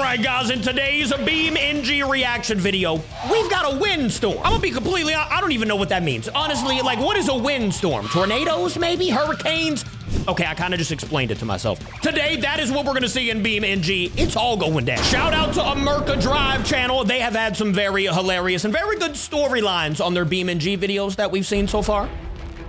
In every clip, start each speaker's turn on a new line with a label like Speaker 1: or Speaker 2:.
Speaker 1: right, guys, in today's BeamNG reaction video, we've got a windstorm. I'm gonna be completely honest, I don't even know what that means. Honestly, like, what is a windstorm? Tornadoes, maybe? Hurricanes? Okay, I kind of just explained it to myself. Today, that is what we're gonna see in BeamNG. It's all going down. Shout out to BeamNG.Drive channel. They have had some very hilarious and very good storylines on their BeamNG videos that we've seen so far.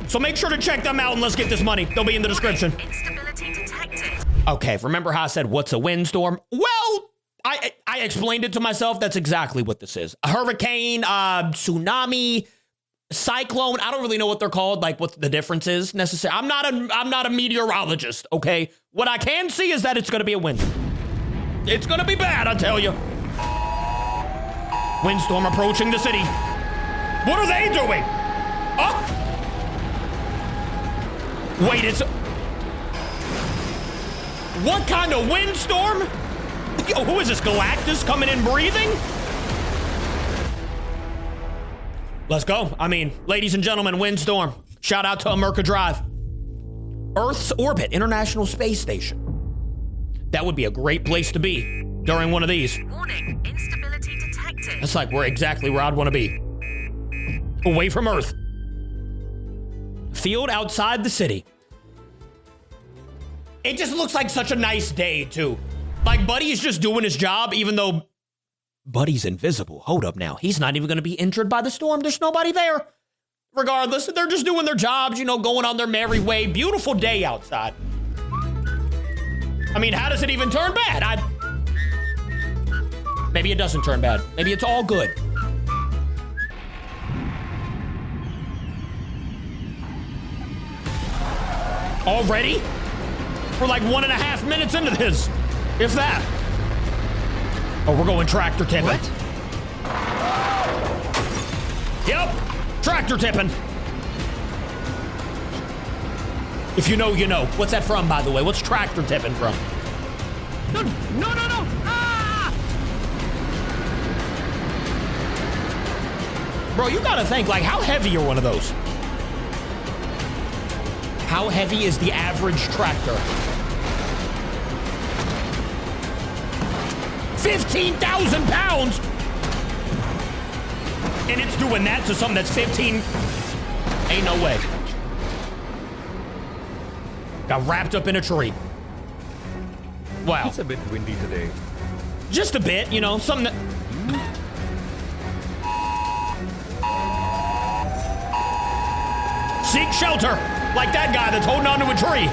Speaker 1: So make sure to check them out and let's get this money. They'll be in the description.
Speaker 2: Instability detected.
Speaker 1: Okay, remember how I said, what's a windstorm? Well, I explained it to myself. That's exactly what this is. A hurricane, tsunami, cyclone. I don't really know what they're called, like what the difference is necessarily. I'm not a meteorologist, okay? What I can see is that it's gonna be a wind. It's gonna be bad, I tell you. Windstorm approaching the city. What are they doing? Oh! Wait, it's... What kind of windstorm? Yo, who is this, Galactus coming in breathing? Let's go. I mean, ladies and gentlemen, windstorm. Shout out to BeamNG.Drive. Earth's orbit, International Space Station. That would be a great place to be during one of these.
Speaker 2: Warning, instability detected.
Speaker 1: That's like exactly where I'd want to be. Away from Earth. Field outside the city. It just looks like such a nice day, too. Like, Buddy's just doing his job, even though Buddy's invisible. Hold up now. He's not even going to be injured by the storm. There's nobody there. Regardless, they're just doing their jobs, you know, going on their merry way. Beautiful day outside. I mean, how does it even turn bad? Maybe it doesn't turn bad. Maybe it's all good. Already? We're like 1.5 minutes into this, if that. Oh, we're going tractor tipping.
Speaker 3: What?
Speaker 1: Yep, tractor tipping. If you know, you know. What's that from, by the way? What's tractor tipping from?
Speaker 3: No, no, no, no! Ah!
Speaker 1: Bro, you gotta think, like, how heavy are one of those? How heavy is the average tractor? 15,000 pounds! And it's doing that to something that's 15. Ain't no way. Got wrapped up in a tree. Wow.
Speaker 3: It's a bit windy today.
Speaker 1: Just a bit, you know, something that... Seek shelter, like that guy that's holding onto a tree.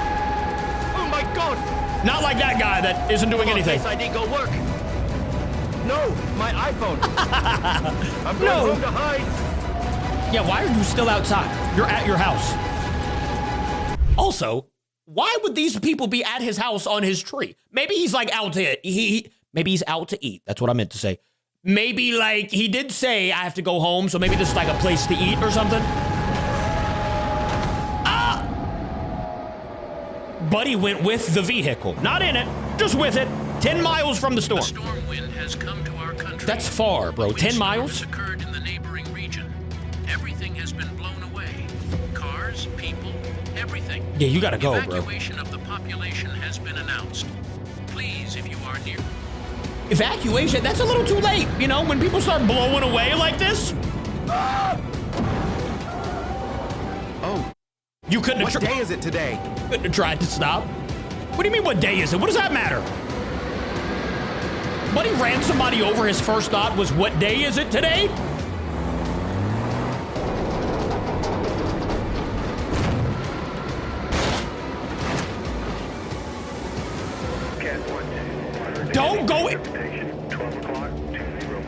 Speaker 3: Oh my god!
Speaker 1: Not like that guy that isn't doing anything.
Speaker 3: Face ID go work. No, my iPhone. I'm going home to hide.
Speaker 1: Yeah, why are you still outside? You're at your house. Also, why would these people be at his house on his tree? Maybe he's like out to maybe he's out to eat. That's what I meant to say. Maybe like he did say I have to go home, so maybe this is like a place to eat or something. Buddy went with the vehicle, not in it, just with it. 10 miles from the storm.
Speaker 4: A storm wind has come to our country.
Speaker 1: That's far, bro. 10 miles?
Speaker 4: Has occurred in the neighboring region. Everything has been blown away. Cars, people, everything.
Speaker 1: Yeah, you gotta go, bro.
Speaker 4: Evacuation of the population has been announced. Please, if you are near.
Speaker 1: Evacuation? That's a little too late, you know, when people start blowing away like this.
Speaker 3: Oh.
Speaker 1: You couldn't have
Speaker 3: What day is it today?
Speaker 1: couldn't have tried to stop. What do you mean, what day is it? What does that matter? Buddy ran somebody over. His first thought was, what day is it today? Don't go.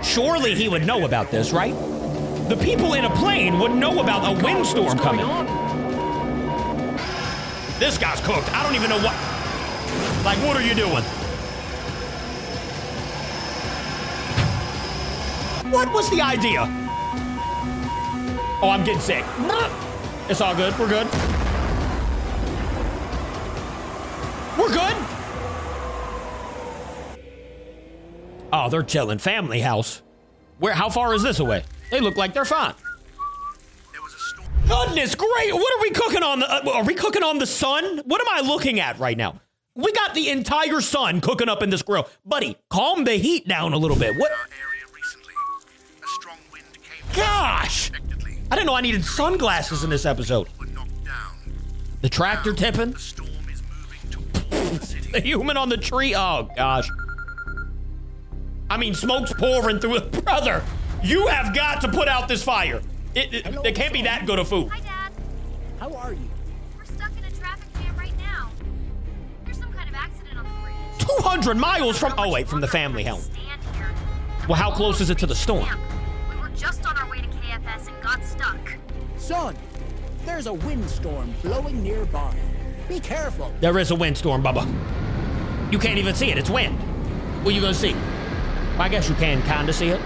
Speaker 1: Surely he would know about this, right? The people in a plane would know about a windstorm coming. This guy's cooked. I don't even know what. Like, what are you doing? What was the idea? Oh, I'm getting sick. It's all good. We're good. We're good. Oh, they're chilling. Family house. Where? How far is this away? They look like they're fine.
Speaker 4: There was a storm.
Speaker 1: Goodness great. What are we cooking on? Are we cooking on the sun? What am I looking at right now? We got the entire sun cooking up in this grill. Buddy, calm the heat down a little bit. What?
Speaker 4: Our area recently. A strong wind came.
Speaker 1: Gosh! I didn't know I needed sunglasses in this episode.
Speaker 4: Were knocked down.
Speaker 1: The tractor tipping.
Speaker 4: The storm is moving towards the city.
Speaker 1: The human on the tree. Oh, gosh. I mean, smoke's pouring through it. Brother, you have got to put out this fire. It can't be that good of food.
Speaker 2: Hi, Dad.
Speaker 5: How are you?
Speaker 2: We're stuck in a traffic jam right now. There's some kind of accident on the bridge.
Speaker 1: 200 miles from, oh wait, from the family home.
Speaker 2: Stand here.
Speaker 1: Well, how close is it to the storm?
Speaker 2: We were just on our way to KFS and got stuck.
Speaker 5: Son, there's a windstorm blowing nearby. Be careful.
Speaker 1: There is a windstorm, Bubba. You can't even see it, it's wind. What are you gonna see? I guess you can kinda see it.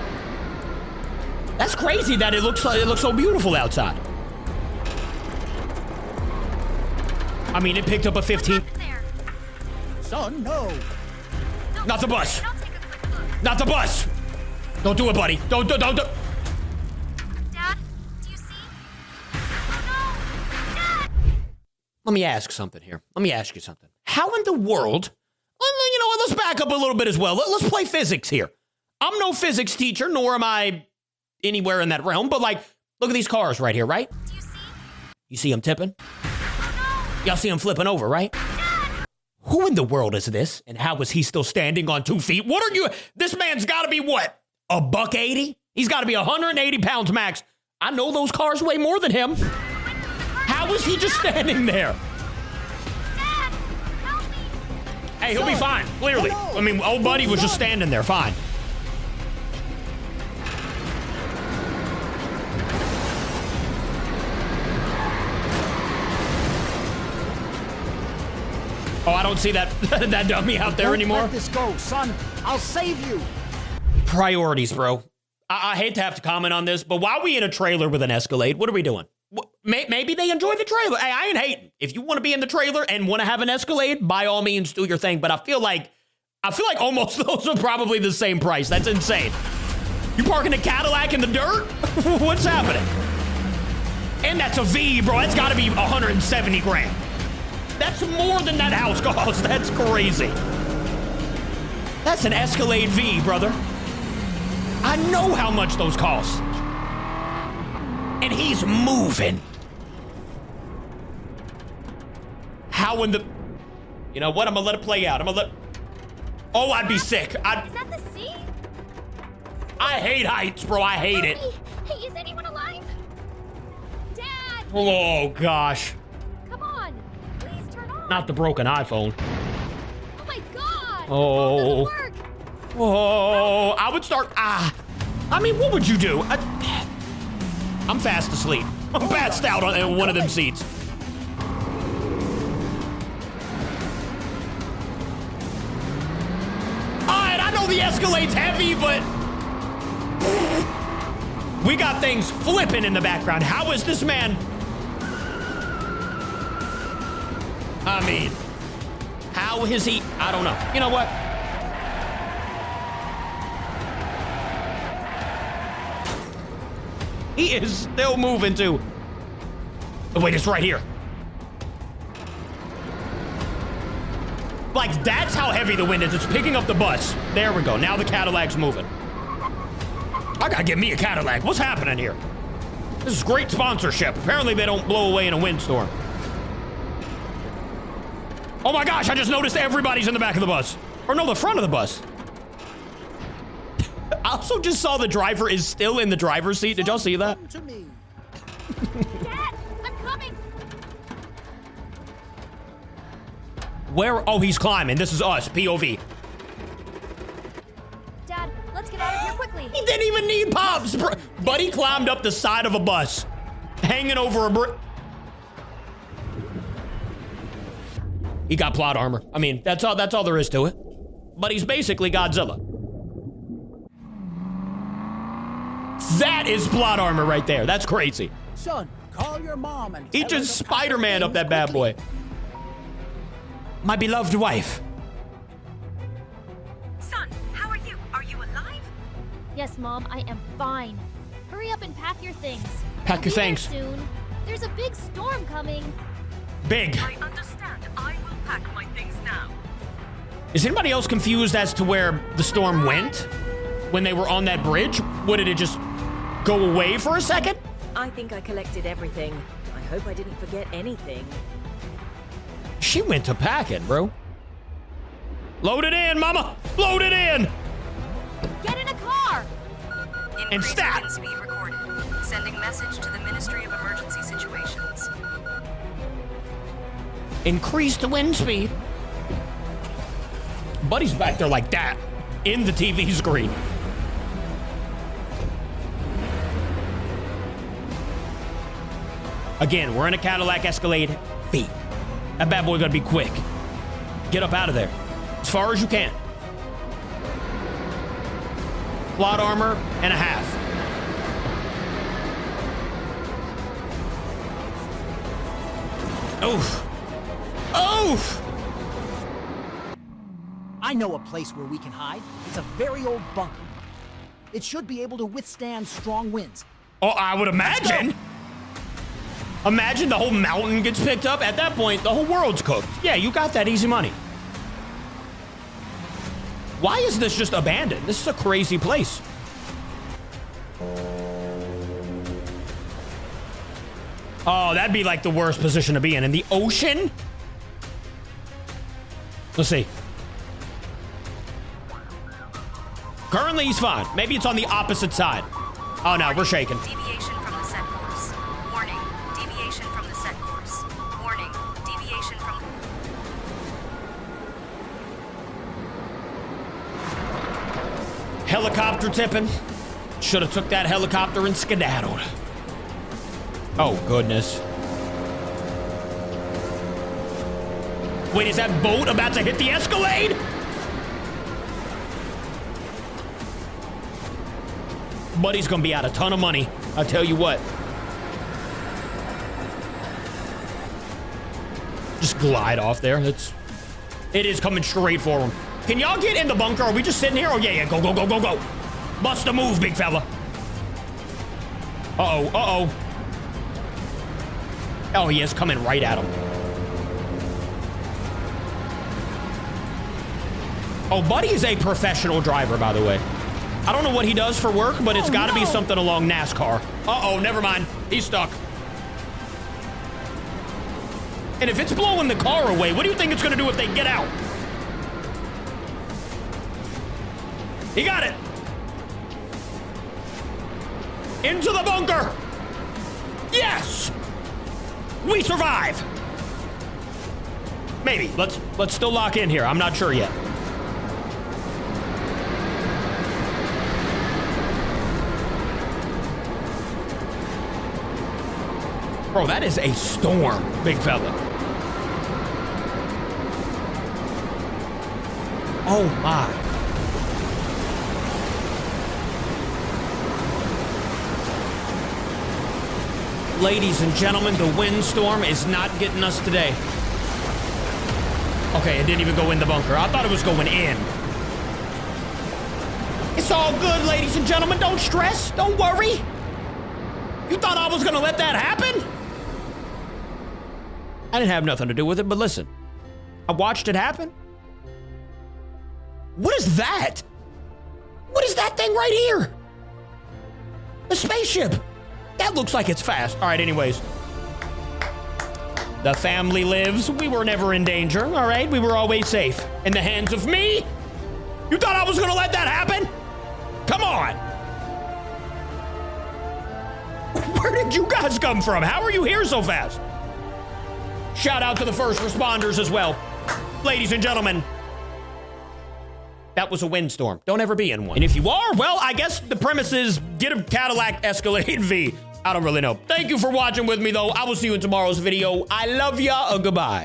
Speaker 1: That's crazy that it looks so beautiful outside. I mean, it picked up a 15.
Speaker 2: What happened there?
Speaker 5: Son, no.
Speaker 2: Don't
Speaker 1: Not the
Speaker 2: worry,
Speaker 1: bus.
Speaker 2: I'll take a quick look.
Speaker 1: Not the bus. Don't do it, buddy. Don't.
Speaker 2: Dad, do you see? Oh no! Dad!
Speaker 1: Let me ask something here. Let me ask you something. How in the world? You know what? Let's back up a little bit as well. Let's play physics here. I'm no physics teacher, nor am I anywhere in that realm. But like, look at these cars right here, right?
Speaker 2: Do you see?
Speaker 1: You see them tipping?
Speaker 2: Oh
Speaker 1: Y'all see them flipping over, right?
Speaker 2: no! Dad!
Speaker 1: Who in the world is this? And how is he still standing on 2 feet? What are you? This man's got to be what? $180? He's got to be 180 pounds max. I know those cars weigh more than him. How is he just standing there?
Speaker 2: Dad! Help me!
Speaker 1: Hey, he'll be fine, clearly.
Speaker 5: Hello.
Speaker 1: I mean, old buddy was just standing there, fine. Oh, I don't see that that dummy out there
Speaker 5: Don't
Speaker 1: anymore.
Speaker 5: let this go, son. I'll save you.
Speaker 1: Priorities, bro. I hate to have to comment on this, but while we in a trailer with an Escalade, what are we doing? Maybe they enjoy the trailer. Hey, I ain't hating. If you want to be in the trailer and want to have an Escalade, by all means, do your thing. But I feel like almost those are probably the same price. That's insane. You parking a Cadillac in the dirt? What's happening? And that's a V, bro. That's got to be 170 grand. That's more than that house costs. That's crazy. That's an Escalade V, brother. I know how much those cost. And he's moving. How in the... You know what? I'm gonna let it play out. Oh, I'd be sick.
Speaker 2: Is that the sea?
Speaker 1: I hate heights, bro. I hate it.
Speaker 2: Hey, is anyone alive? Dad!
Speaker 1: Oh, gosh.
Speaker 2: Come on! Please turn on!
Speaker 1: Not the broken iPhone.
Speaker 2: Oh my god!
Speaker 1: Oh.
Speaker 2: It doesn't work!
Speaker 1: Oh, I would start... I mean, what would you do? I'm fast asleep. I'm passed out on one of them seats. Alright, I know the Escalade's heavy, but... We got things flipping in the background. How is this man... I mean... How is he... I don't know. You know what? He is still moving too. Oh, wait, it's right here. Like, that's how heavy the wind is. It's picking up the bus. There we go. Now the Cadillac's moving. I gotta get me a Cadillac. What's happening here? This is great sponsorship. Apparently they don't blow away in a windstorm. Oh my gosh, I just noticed everybody's in the back of the bus. Or no, the front of the bus. I also just saw the driver is still in the driver's seat. Did y'all see that?
Speaker 5: Come to me.
Speaker 2: Dad! I'm coming!
Speaker 1: Where? Oh, he's climbing. This is us, POV.
Speaker 2: Dad, let's get out of here quickly!
Speaker 1: He didn't even need pops. Buddy climbed up the side of a bus, hanging over a brick. He got plot armor. I mean, that's all there is to it. But he's basically Godzilla. That is plot armor right there. That's crazy.
Speaker 5: Son, call your mom and
Speaker 1: He
Speaker 5: tell her
Speaker 1: just
Speaker 5: to pack her
Speaker 1: Spider-Man up
Speaker 5: things
Speaker 1: that bad
Speaker 5: quickly.
Speaker 1: boy. My beloved wife.
Speaker 2: Son, how are you? Are you alive? Yes, Mom, I am fine. Hurry up and pack your things.
Speaker 1: Pack
Speaker 2: I'll
Speaker 1: your
Speaker 2: be there
Speaker 1: things.
Speaker 2: soon. There's a big storm coming.
Speaker 1: Big.
Speaker 2: I understand. I will pack my things now.
Speaker 1: Is anybody else confused as to where the storm went when they were on that bridge? What, did it just go away for a second?
Speaker 6: I think I collected everything. I hope I didn't forget anything.
Speaker 1: She went to packing, bro. Load it in, mama. Load it in.
Speaker 2: Get in a car!
Speaker 1: And
Speaker 7: Increased
Speaker 1: stat.
Speaker 7: wind speed recorded. Sending message to the Ministry of Emergency Situations.
Speaker 1: Increase the wind speed. Buddy's back there like that in the TV screen. Again, we're in a Cadillac Escalade V. That bad boy gotta be quick. Get up out of there as far as you can. Plot armor and a half. Oof. Oof.
Speaker 5: I know a place where we can hide. It's a very old bunker. It should be able to withstand strong winds.
Speaker 1: Oh, I would imagine. Imagine the whole mountain gets picked up. At that point, the whole world's cooked. Yeah, you got that easy money. Why is this just abandoned? This is a crazy place. Oh, that'd be like the worst position to be in the ocean. Let's see. Currently, he's fine. Maybe it's on the opposite side. Oh, no, we're shaking.
Speaker 7: Deviation from the set course. Warning. Deviation from the set course. Warning. Deviation from the...
Speaker 1: Helicopter tipping. Should have took that helicopter and skedaddled. Oh, goodness. Wait, is that boat about to hit the Escalade? Buddy's gonna be out a ton of money. I'll tell you what. Just glide off there. It is coming straight for him. Can y'all get in the bunker? Are we just sitting here? Oh, yeah. Go, go, go, go, go. Bust a move, big fella. Uh-oh, uh-oh. Oh, he is coming right at him. Oh, Buddy is a professional driver, by the way. I don't know what he does for work, but it's got to be something along NASCAR. Uh-oh, never mind. He's stuck. And if it's blowing the car away, what do you think it's going to do if they get out? He got it. Into the bunker. Yes. We survive. Maybe. Let's still lock in here. I'm not sure yet. Bro, that is a storm, big fella. Oh, my. Ladies and gentlemen, the windstorm is not getting us today. Okay, it didn't even go in the bunker. I thought it was going in. It's all good, ladies and gentlemen. Don't stress. Don't worry. You thought I was going to let that happen? I didn't have nothing to do with it, but listen. I watched it happen. What is that? What is that thing right here? A spaceship. That looks like it's fast. All right, anyways. The family lives. We were never in danger, all right? We were always safe. In the hands of me? You thought I was going to let that happen? Come on. Where did you guys come from? How are you here so fast? Shout out to the first responders as well. Ladies and gentlemen, that was a windstorm. Don't ever be in one. And if you are, well, I guess the premise is get a Cadillac Escalade V. I don't really know. Thank you for watching with me, though. I will see you in tomorrow's video. I love ya. Goodbye.